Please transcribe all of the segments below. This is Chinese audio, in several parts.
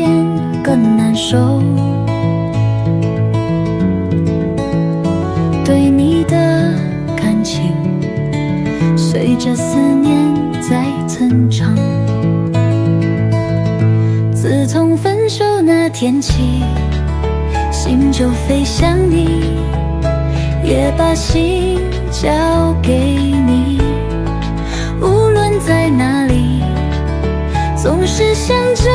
间更难受。对你的感情，随着思念在增长。自从分手那天起，心就飞向你，也把心交给你。无论在哪里，总是想着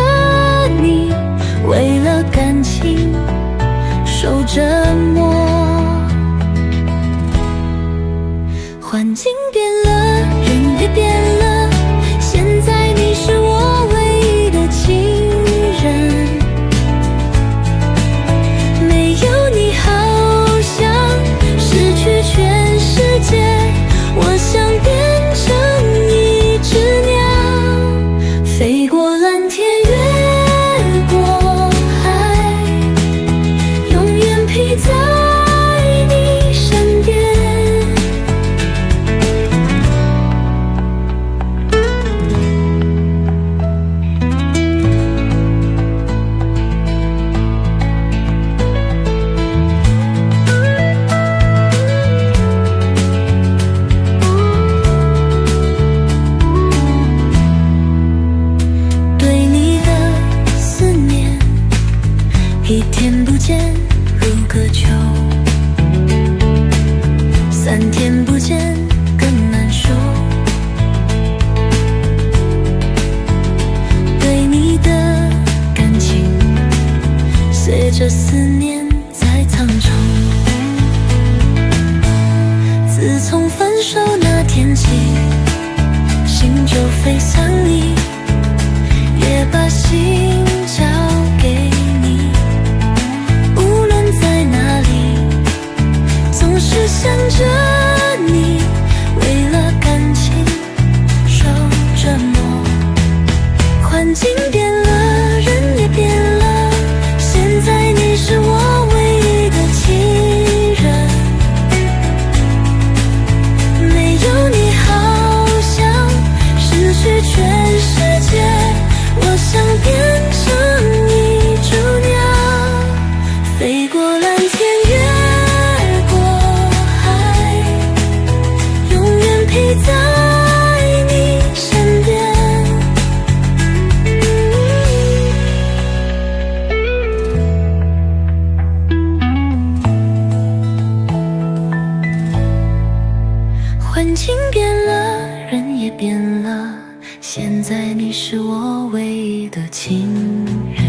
你，为了感情受折磨。环境变了，人也变了，现在你是我唯一的情人。没有你好像失去全世界，我想变成一只鸟，飞过蓝天，越过海，永远陪在你身边。一天不见如隔秋，3天不见更难受。对你的感情，随着思念在苍穹。自从分手那天起，心就飞向你，也把心交给你。是想着你，为了感情受折磨。环境变了，人也变了，现在你是我唯一的情人。没有你好像失去全世界，我想变成一株鸟，飞过蓝天，陪在你身边。环境变了，人也变了，现在你是我唯一的情人。